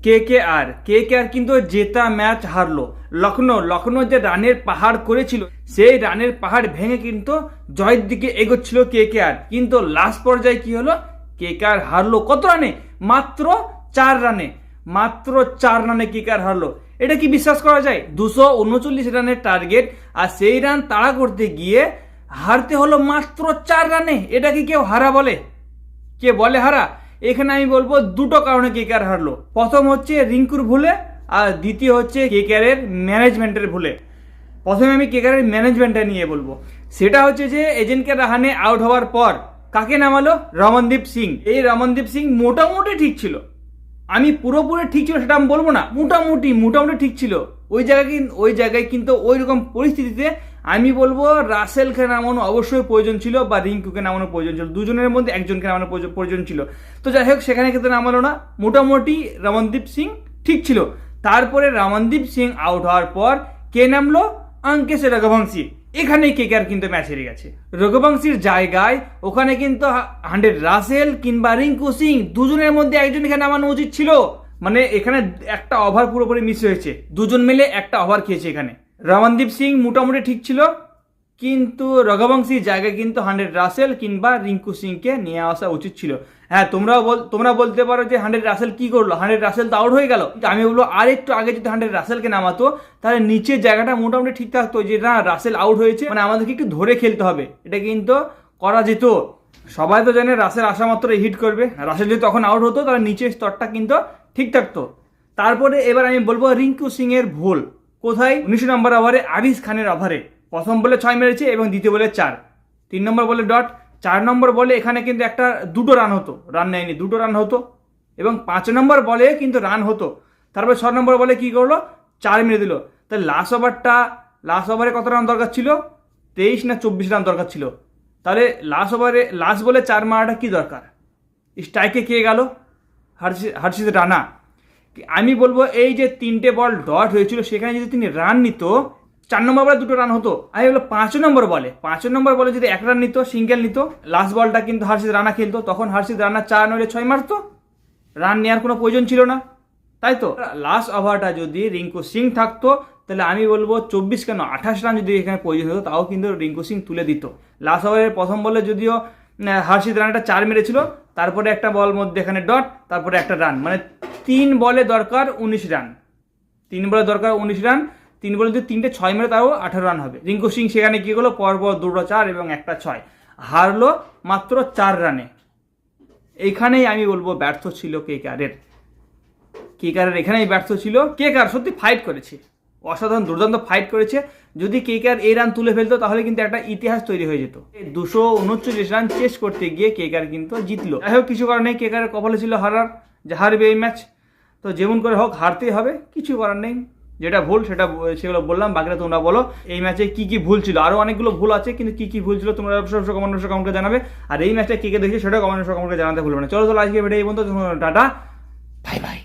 কে কে আর কিন্তু জেতা ম্যাচ হারলো। লখনৌ যে রানের পাহাড় করেছিল সেই রানের পাহাড় ভেঙে কিন্তু জয়ের দিকে এগোচ্ছিল কে আর, কিন্তু লাস্ট পর্যায়ে কি হলো, কে আর হারলো কত রানে, মাত্র 4 রানে, মাত্র 4 রানে কে আর হারলো। এটা কি বিশ্বাস করা যায়? 239 রানের টার্গেট আর সেই রান তাড়া করতে গিয়ে হারতে হলো মাত্র 4 রানে। এটা কি কেউ হারা বলে? কে বলে হারা? এখানে আমি বলবো দুটো কারণে কে আর হারলো। প্রথম হচ্ছে রিঙ্কুর ভুলে আর দ্বিতীয় হচ্ছে কে এর ম্যানেজমেন্টের ভুলে। প্রথমে আমি কে এর ম্যানেজমেন্টটা নিয়ে বলবো। সেটা হচ্ছে যে এজেন্টকে রাহানে আউট হওয়ার পর কাকে নামালো? রমনদীপ সিং। এই রমনদীপ সিং মোটামুটি ঠিক ছিল, আমি পুরোপুরি ঠিক ছিল সেটা আমি বলবো না, মোটামুটি ঠিক ছিল। ওই জায়গায় কিন্তু ওই রকম পরিস্থিতিতে আমি বলবো রাসেলকে নামানো অবশ্যই প্রয়োজন ছিল বা রিঙ্কুকে নামানো প্রয়োজন ছিল, দুজনের মধ্যে একজনকে নামানো প্রয়োজন ছিল। তো যাই হোক, সেখানে কিন্তু নামালো না, মোটামুটি রমনদীপ সিং ঠিক ছিল। তারপরে রমনদীপ সিং আউট হওয়ার পর কে নামলো? অঙ্কেশ রঘুবংশী। এখানেই কে আর কিন্তু ম্যাচ হেরে গেছে। রঘুবংশীর জায়গায় ওখানে কিন্তু 100 রাসেল কিংবা রিঙ্কু সিং দুজনের মধ্যে একজনকে নামানো উচিত ছিল। মানে এখানে একটা ওভার পুরোপুরি মিস হয়েছে, দুজন মিলে একটা ওভার খেয়েছে এখানে। রমনদীপ সিং মোটামুটি ঠিক ছিল, কিন্তু রঘুবংশীর জায়গায় কিন্তু 100 রাসেল কিংবা রিঙ্কু সিংকে নিয়ে আসা উচিত ছিল। হ্যাঁ, তোমরা বলতে পারো যে 100 রাসেল কি করলো, 100 রাসেল তো আউট হয়ে গেল। আমি বলবো আর একটু আগে যদি 100 রাসেলকে নামাতো তাহলে নিচের জায়গাটা মোটামুটি ঠিক থাকতো, যে না রাসেল আউট হয়েছে মানে আমাদেরকে একটু ধরে খেলতে হবে, এটা কিন্তু করা যেত। সবাই তো জানে রাসেল আসা মাত্র হিট করবে, রাসেল যদি তখন আউট হতো তাহলে নিচের স্তরটা কিন্তু ঠিক থাকতো। তারপরে এবার আমি বলবো রিঙ্কু সিং এর ভুল কোথায়? 19 নম্বর ওভারে আরিস খানের ওভারে প্রথম বলে 6 মেরেছে এবং দ্বিতীয় বলে 4, 3 নম্বর বলে ডট, 4 নম্বর বলে এখানে কিন্তু দুটো রান হতো, রান নেয়নি, দুটো রান হতো এবং 5 নম্বর বলে কিন্তু রান হতো। তারপরে 6 নম্বর বলে কি করলো? 4 মেরে দিল। তাহলে লাস্ট ওভারে কত রান দরকার ছিল? 23 না 24 রান দরকার ছিল। তাহলে লাস্ট বলে 4 মারাটা কি দরকার? স্ট্রাইকে কে গেল? হর্ষিত রানা। আমি বলবো এই যে 3টে বল ডট হয়েছিল সেখানে যদি তিনি রান নিত, 4 নম্বর বলে 2টো রান হতো। আমি বলবো 5 নম্বর বলে যদি 1 রান নিত, সিঙ্গেল নিত, লাস্ট বলটা কিন্তু হর্ষিত রানা খেলতো, তখন হর্ষিত রানা 4 নইলে 6 মারতো, রান নেওয়ার কোনো প্রয়োজন ছিল না, তাই তো? লাস্ট ওভারটা যদি রিঙ্কু সিং থাকতো তাহলে আমি বলবো 24 কেন 28 রান যদি এখানে প্রয়োজন হতো তাও কিন্তু রিঙ্কু সিং তুলে দিত। লাস্ট ওভারের প্রথম বলে যদিও হর্ষিত রানাটা 4 মেরেছিল, তারপরে একটা বল মধ্যে এখানে ডট, তারপরে একটা রান, মানে 3 বলে দরকার 19 রান, 3 বলে দরকার 19 রান, 3 বলে যদি 3টে 6 মেরে তাও 18 রান হবে। রিঙ্কু সিং সেখানে কি হলো, পরপর 2টো 4 এবং একটা 6, হারলো মাত্র 4 রানে। এইখানেই আমি বলবো ব্যর্থ ছিল কে আর এখানেই ব্যর্থ ছিল। কে আর সত্যি ফাইট করেছে, অসাধারণ দুর্দান্ত ফাইট করেছে। যদি কে আর এই রান তুলে ফেলতো তাহলে কিন্তু একটা ইতিহাস তৈরি হয়ে যেত। 239 রান চেস করতে গিয়ে কে আর কিন্তু জিতলো। যাই হোক, কিছু কারণে কে আর কপালে ছিল হারার, যে হারবে এই ম্যাচ, তো যেমন করে হোক হারতেই হবে, কিছু করার নেই। যেটা ভুল সেগুলো বললাম, বাকিটা তোমরা বলো এই ম্যাচে কি ভুল ছিল। আরও অনেকগুলো ভুল আছে, কিন্তু কি ভুল ছিল তোমরা কমেন্টে জানাবে। আর এই ম্যাচটা কে দেখে সেটা কমেন্টে জানাতে ভুলবে না। চলো আজকে ভিডিও এই পর্যন্ত, টাটা, বাই বাই।